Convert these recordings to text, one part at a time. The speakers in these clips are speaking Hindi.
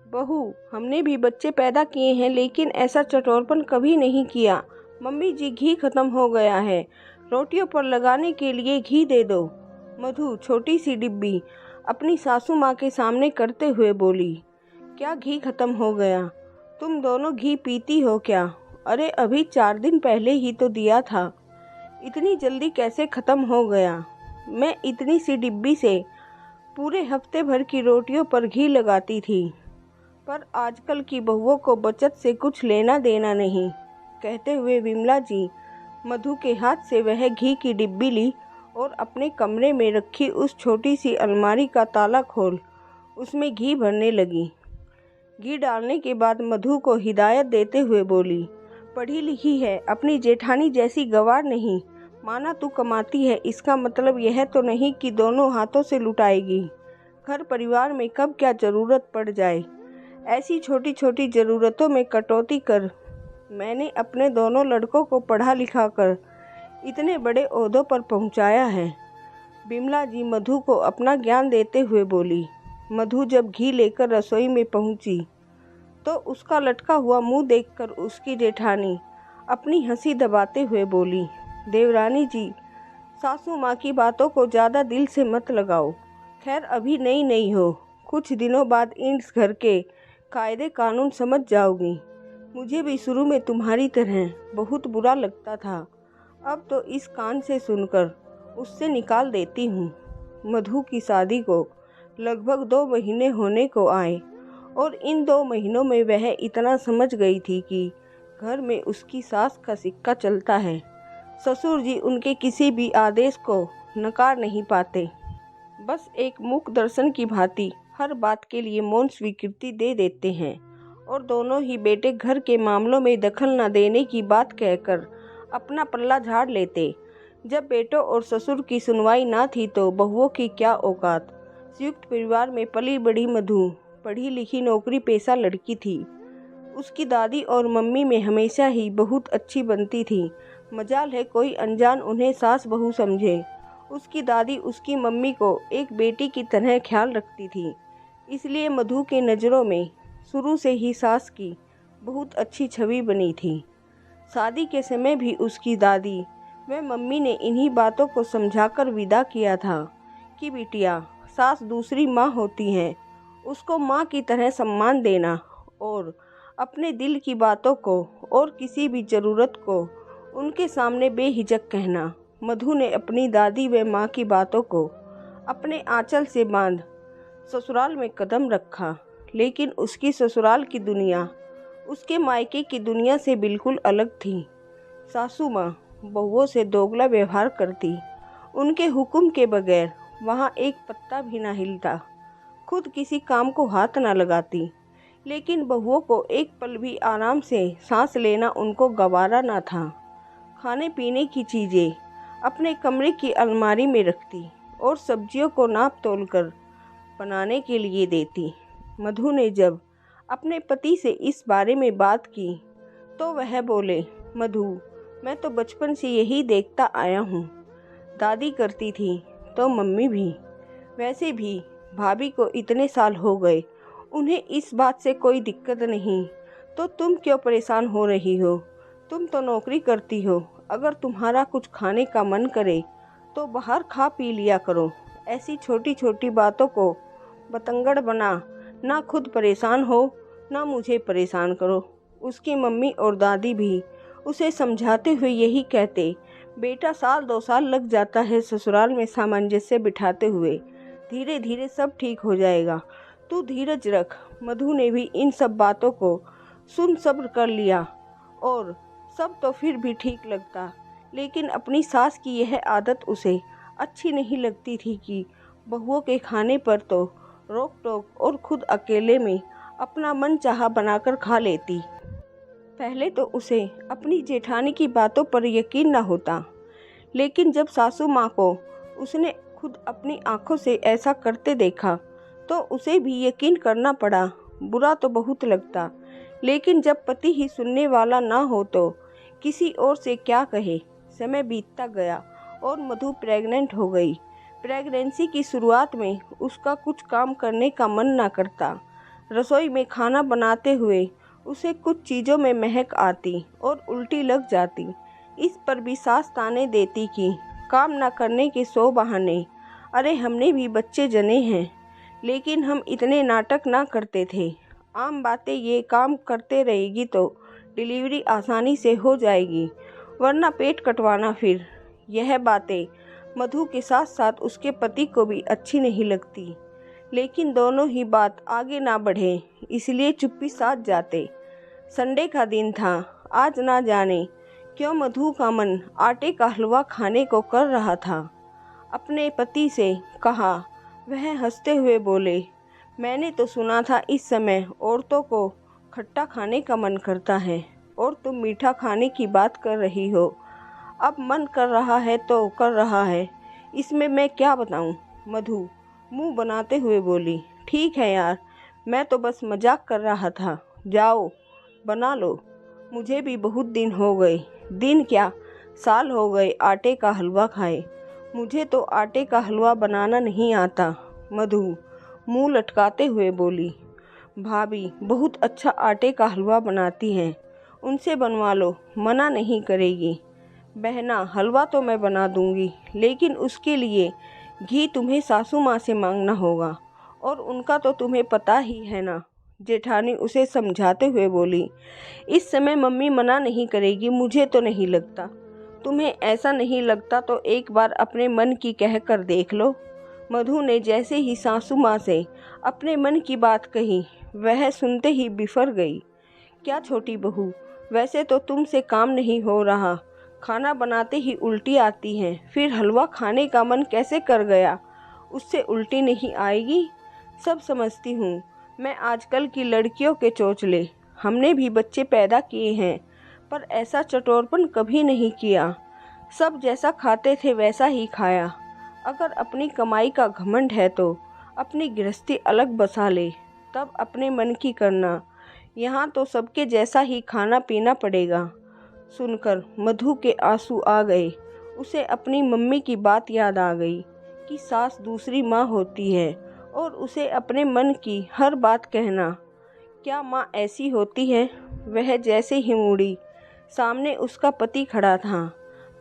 बहू, हमने भी बच्चे पैदा किए हैं लेकिन ऐसा चटोरपन कभी नहीं किया। मम्मी जी, घी खत्म हो गया है, रोटियों पर लगाने के लिए घी दे दो। मधु छोटी सी डिब्बी अपनी सासू माँ के सामने करते हुए बोली। क्या घी खत्म हो गया? तुम दोनों घी पीती हो क्या? अरे अभी 4 दिन पहले ही तो दिया था, इतनी जल्दी कैसे खत्म हो गया? मैं इतनी सी डिब्बी से पूरे हफ्ते भर की रोटियों पर घी लगाती थी, पर आजकल की बहुओं को बचत से कुछ लेना देना नहीं। कहते हुए विमला जी मधु के हाथ से वह घी की डिब्बी ली और अपने कमरे में रखी उस छोटी सी अलमारी का ताला खोल उसमें घी भरने लगी। घी डालने के बाद मधु को हिदायत देते हुए बोली, पढ़ी लिखी है, अपनी जेठानी जैसी गंवार नहीं। माना तू कमाती है, इसका मतलब यह तो नहीं कि दोनों हाथों से लुटाएगी। घर परिवार में कब क्या ज़रूरत पड़ जाए, ऐसी छोटी छोटी ज़रूरतों में कटौती कर। मैंने अपने दोनों लड़कों को पढ़ा लिखा कर इतने बड़े ओहदों पर पहुंचाया है। बिमला जी मधु को अपना ज्ञान देते हुए बोली। मधु जब घी लेकर रसोई में पहुंची तो उसका लटका हुआ मुंह देखकर उसकी जेठानी अपनी हंसी दबाते हुए बोली, देवरानी जी, सासू माँ की बातों को ज़्यादा दिल से मत लगाओ। खैर अभी नई नई हो, कुछ दिनों बाद इस घर के कायदे कानून समझ जाओगी। मुझे भी शुरू में तुम्हारी तरह बहुत बुरा लगता था, अब तो इस कान से सुनकर उससे निकाल देती हूँ। मधु की शादी को लगभग 2 महीने होने को आए और इन 2 महीनों में वह इतना समझ गई थी कि घर में उसकी सास का सिक्का चलता है। ससुर जी उनके किसी भी आदेश को नकार नहीं पाते, बस एक मूक दर्शन की भांति हर बात के लिए मौन स्वीकृति दे देते हैं और दोनों ही बेटे घर के मामलों में दखल न देने की बात कहकर अपना पल्ला झाड़ लेते। जब बेटों और ससुर की सुनवाई ना थी तो बहुओं की क्या औकात। संयुक्त परिवार में पली बड़ी मधु पढ़ी लिखी नौकरी पेशा लड़की थी। उसकी दादी और मम्मी में हमेशा ही बहुत अच्छी बनती थी। मजाल है कोई अनजान उन्हें सास बहू समझे। उसकी दादी उसकी मम्मी को एक बेटी की तरह ख्याल रखती थी, इसलिए मधु के नज़रों में शुरू से ही सास की बहुत अच्छी छवि बनी थी। शादी के समय भी उसकी दादी व मम्मी ने इन्हीं बातों को समझाकर विदा किया था कि बिटिया, सास दूसरी माँ होती हैं, उसको माँ की तरह सम्मान देना और अपने दिल की बातों को और किसी भी ज़रूरत को उनके सामने बेहिचक कहना। मधु ने अपनी दादी व माँ की बातों को अपने आंचल से बांध ससुराल में कदम रखा, लेकिन उसकी ससुराल की दुनिया उसके मायके की दुनिया से बिल्कुल अलग थी। सासू माँ बहुओं से दोगला व्यवहार करती, उनके हुक्म के बगैर वहाँ एक पत्ता भी ना हिलता, खुद किसी काम को हाथ ना लगाती। लेकिन बहुओं को एक पल भी आराम से सांस लेना उनको गवारा ना था। खाने पीने की चीज़ें अपने कमरे की अलमारी में रखती और सब्जियों को नाप तोल कर बनाने के लिए देती। मधु ने जब अपने पति से इस बारे में बात की तो वह बोले, मधु, मैं तो बचपन से यही देखता आया हूँ। दादी करती थी तो मम्मी भी। वैसे भी भाभी को इतने साल हो गए, उन्हें इस बात से कोई दिक्कत नहीं, तो तुम क्यों परेशान हो रही हो? तुम तो नौकरी करती हो, अगर तुम्हारा कुछ खाने का मन करे तो बाहर खा पी लिया करो। ऐसी छोटी छोटी बातों को बतंगड़ बना ना खुद परेशान हो ना मुझे परेशान करो। उसकी मम्मी और दादी भी उसे समझाते हुए यही कहते, बेटा, 1-2 साल लग जाता है ससुराल में सामंजस्य बिठाते हुए, धीरे धीरे सब ठीक हो जाएगा, तू धीरज रख। मधु ने भी इन सब बातों को सुन सब्र कर लिया और सब तो फिर भी ठीक लगता, लेकिन अपनी सास की यह आदत उसे अच्छी नहीं लगती थी कि बहुओं के खाने पर तो रोक टोक और खुद अकेले में अपना मन चाहा बनाकर खा लेती। पहले तो उसे अपनी जेठानी की बातों पर यकीन न होता, लेकिन जब सासू माँ को उसने खुद अपनी आंखों से ऐसा करते देखा तो उसे भी यकीन करना पड़ा। बुरा तो बहुत लगता, लेकिन जब पति ही सुनने वाला ना हो तो किसी और से क्या कहे। समय बीतता गया और मधु प्रेग्नेंट हो गई। प्रेगनेंसी की शुरुआत में उसका कुछ काम करने का मन ना करता। रसोई में खाना बनाते हुए उसे कुछ चीज़ों में महक आती और उल्टी लग जाती। इस पर भी सास ताने देती कि काम ना करने के 100 बहाने। अरे हमने भी बच्चे जने हैं, लेकिन हम इतने नाटक ना करते थे। आम बातें ये काम करते रहेगी तो डिलीवरी आसानी से हो जाएगी, वरना पेट कटवाना फिर। यह बातें मधु के साथ साथ उसके पति को भी अच्छी नहीं लगती, लेकिन दोनों ही बात आगे ना बढ़े इसलिए चुप्पी साध जाते। संडे का दिन था। आज ना जाने क्यों मधु का मन आटे का हलवा खाने को कर रहा था। अपने पति से कहा। वह हंसते हुए बोले, मैंने तो सुना था इस समय औरतों को खट्टा खाने का मन करता है और तुम मीठा खाने की बात कर रही हो। अब मन कर रहा है तो कर रहा है, इसमें मैं क्या बताऊं। मधु मुंह बनाते हुए बोली, ठीक है यार, मैं तो बस मजाक कर रहा था। जाओ बना लो, मुझे भी बहुत दिन हो गए, दिन क्या साल हो गए आटे का हलवा खाए। मुझे तो आटे का हलवा बनाना नहीं आता। मधु मुंह लटकाते हुए बोली, भाभी बहुत अच्छा आटे का हलवा बनाती हैं, उनसे बनवा लो, मना नहीं करेगी। बहना हलवा तो मैं बना दूंगी, लेकिन उसके लिए घी तुम्हें सासू माँ से मांगना होगा, और उनका तो तुम्हें पता ही है ना। जेठानी उसे समझाते हुए बोली, इस समय मम्मी मना नहीं करेगी, मुझे तो नहीं लगता। तुम्हें ऐसा नहीं लगता तो एक बार अपने मन की कह कर देख लो। मधु ने जैसे ही सासू माँ से अपने मन की बात कही, वह सुनते ही बिफर गई। क्या छोटी बहू, वैसे तो तुमसे काम नहीं हो रहा, खाना बनाते ही उल्टी आती है, फिर हलवा खाने का मन कैसे कर गया? उससे उल्टी नहीं आएगी? सब समझती हूँ मैं आजकल की लड़कियों के चोचले। हमने भी बच्चे पैदा किए हैं, पर ऐसा चटोरपन कभी नहीं किया। सब जैसा खाते थे वैसा ही खाया। अगर अपनी कमाई का घमंड है तो अपनी गृहस्थी अलग बसा ले, तब अपने मन की करना। यहाँ तो सबके जैसा ही खाना पीना पड़ेगा। सुनकर मधु के आंसू आ गए। उसे अपनी मम्मी की बात याद आ गई कि सास दूसरी माँ होती है और उसे अपने मन की हर बात कहना। क्या माँ ऐसी होती है? वह जैसे ही मुड़ी, सामने उसका पति खड़ा था।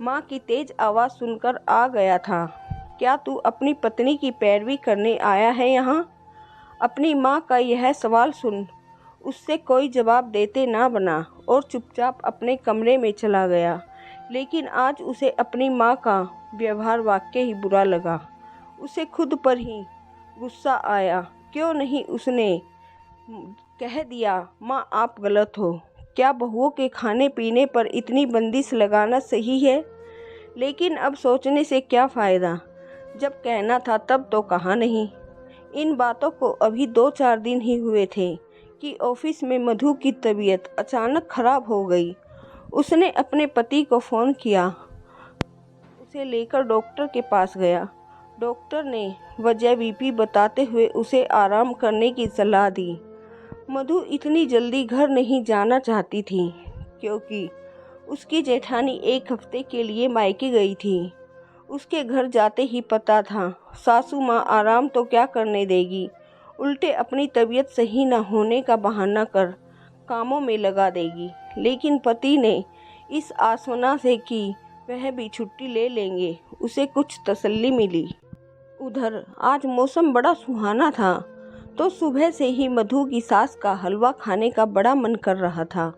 माँ की तेज आवाज़ सुनकर आ गया था, क्या तू अपनी पत्नी की पैरवी करने आया है यहाँ? अपनी माँ का यह सवाल सुन उससे कोई जवाब देते ना बना और चुपचाप अपने कमरे में चला गया। लेकिन आज उसे अपनी माँ का व्यवहार वाकई ही बुरा लगा। उसे खुद पर ही गुस्सा आया। क्यों नहीं उसने कह दिया, माँ आप गलत हो। क्या बहुओं के खाने पीने पर इतनी बंदिश लगाना सही है? लेकिन अब सोचने से क्या फ़ायदा, जब कहना था तब तो कहा नहीं। इन बातों को अभी 2-4 दिन ही हुए थे कि ऑफिस में मधु की तबीयत अचानक खराब हो गई। उसने अपने पति को फ़ोन किया, उसे लेकर डॉक्टर के पास गया। डॉक्टर ने वजह बीपी बताते हुए उसे आराम करने की सलाह दी। मधु इतनी जल्दी घर नहीं जाना चाहती थी, क्योंकि उसकी जेठानी 1 हफ्ते के लिए मायके गई थी। उसके घर जाते ही पता था सासू माँ आराम तो क्या करने देगी, उल्टे अपनी तबीयत सही न होने का बहाना कर कामों में लगा देगी। लेकिन पति ने इस आश्वासन से कि वह भी छुट्टी ले लेंगे, उसे कुछ तसल्ली मिली। उधर आज मौसम बड़ा सुहाना था, तो सुबह से ही मधु की सास का हलवा खाने का बड़ा मन कर रहा था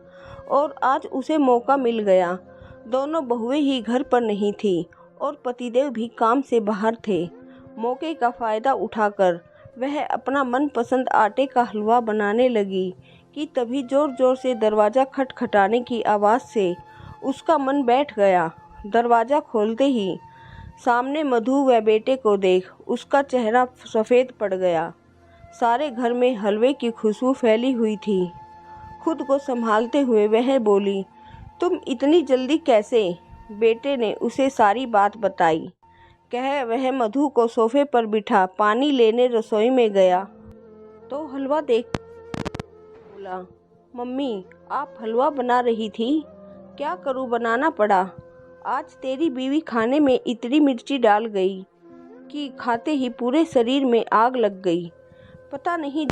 और आज उसे मौका मिल गया। दोनों बहुएं ही घर पर नहीं थी और पतिदेव भी काम से बाहर थे। मौके का फ़ायदा उठाकर वह अपना मनपसंद आटे का हलवा बनाने लगी कि तभी ज़ोर ज़ोर से दरवाज़ा खटखटाने की आवाज़ से उसका मन बैठ गया। दरवाज़ा खोलते ही सामने मधु व बेटे को देख उसका चेहरा सफ़ेद पड़ गया। सारे घर में हलवे की खुशबू फैली हुई थी। खुद को संभालते हुए वह बोली, तुम इतनी जल्दी कैसे? बेटे ने उसे सारी बात बताई। कह वह मधु को सोफे पर बिठा पानी लेने रसोई में गया तो हलवा देख बोला, मम्मी आप हलवा बना रही थी? क्या करूं, बनाना पड़ा। आज तेरी बीवी खाने में इतनी मिर्ची डाल गई कि खाते ही पूरे शरीर में आग लग गई। पता नहीं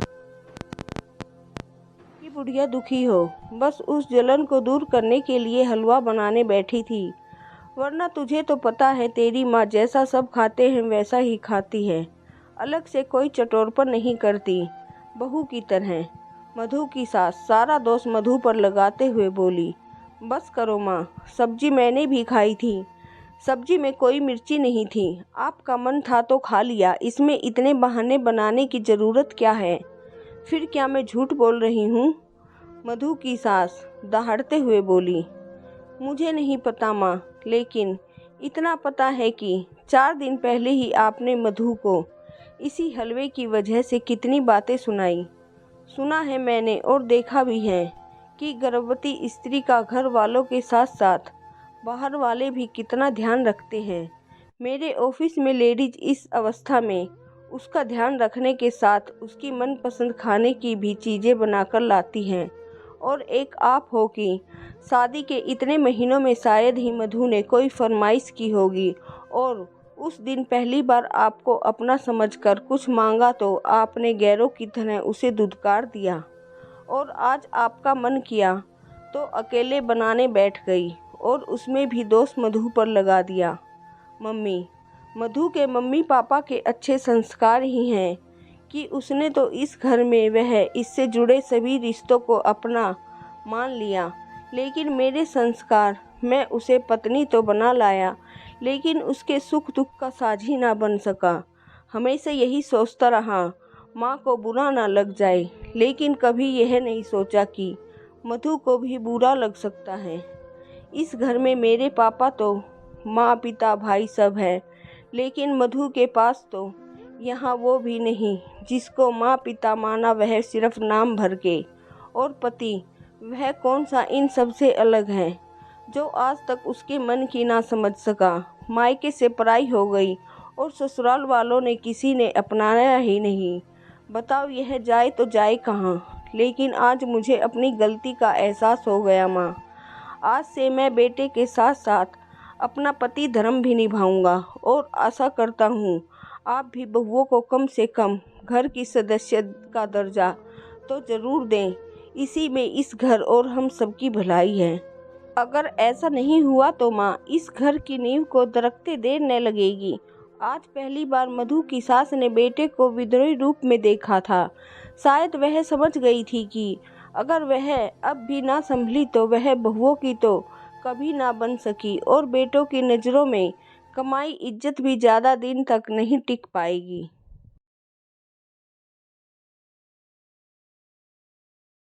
मेरी बुढ़िया दुखी हो, बस उस जलन को दूर करने के लिए हलवा बनाने बैठी थी। वरना तुझे तो पता है तेरी माँ जैसा सब खाते हैं वैसा ही खाती है, अलग से कोई चटोरपन नहीं करती, बहू की तरह। मधु की सास सारा दोष मधु पर लगाते हुए बोली, बस करो माँ, सब्जी मैंने भी खाई थी, सब्जी में कोई मिर्ची नहीं थी, आपका मन था तो खा लिया, इसमें इतने बहाने बनाने की ज़रूरत क्या है? फिर क्या मैं झूठ बोल रही हूँ? मधु की सास दहाड़ते हुए बोली, मुझे नहीं पता माँ, लेकिन इतना पता है कि 4 दिन पहले ही आपने मधु को इसी हलवे की वजह से कितनी बातें सुनाई। सुना है मैंने और देखा भी है कि गर्भवती स्त्री का घर वालों के साथ साथ बाहर वाले भी कितना ध्यान रखते हैं। मेरे ऑफिस में लेडीज इस अवस्था में उसका ध्यान रखने के साथ उसकी मनपसंद खाने की भी चीज़ें बनाकर लाती हैं, और एक आप हो कि शादी के इतने महीनों में शायद ही मधु ने कोई फरमाइश की होगी, और उस दिन पहली बार आपको अपना समझकर कुछ मांगा तो आपने गैरों की तरह उसे धुतकार दिया, और आज आपका मन किया तो अकेले बनाने बैठ गई और उसमें भी दोष मधु पर लगा दिया। मम्मी, मधु के मम्मी पापा के अच्छे संस्कार ही हैं कि उसने तो इस घर में वह इससे जुड़े सभी रिश्तों को अपना मान लिया, लेकिन मेरे संस्कार, मैं उसे पत्नी तो बना लाया लेकिन उसके सुख दुख का साझी ना बन सका। हमेशा यही सोचता रहा माँ को बुरा ना लग जाए, लेकिन कभी यह नहीं सोचा कि मधु को भी बुरा लग सकता है। इस घर में मेरे पापा तो माँ पिता भाई सब है, लेकिन मधु के पास तो यहाँ वो भी नहीं जिसको माँ पिता माना, वह सिर्फ नाम भर के, और पति वह कौन सा इन सब से अलग है, जो आज तक उसके मन की ना समझ सका। मायके से पराई हो गई और ससुराल वालों ने किसी ने अपनाया ही नहीं। बताओ यह जाए तो जाए कहाँ? लेकिन आज मुझे अपनी गलती का एहसास हो गया माँ। आज से मैं बेटे के साथ साथ अपना पति धर्म भी निभाऊंगा, और आशा करता हूँ आप भी बहुओं को कम से कम घर की सदस्य का दर्जा तो ज़रूर दें। इसी में इस घर और हम सबकी भलाई है। अगर ऐसा नहीं हुआ तो माँ, इस घर की नींव को दरकते देर न लगेगी। आज पहली बार मधु की सास ने बेटे को विद्रोही रूप में देखा था। शायद वह समझ गई थी कि अगर वह अब भी ना संभली तो वह बहुओं की तो कभी ना बन सकी, और बेटों की नज़रों में कमाई इज्जत भी ज़्यादा दिन तक नहीं टिक पाएगी।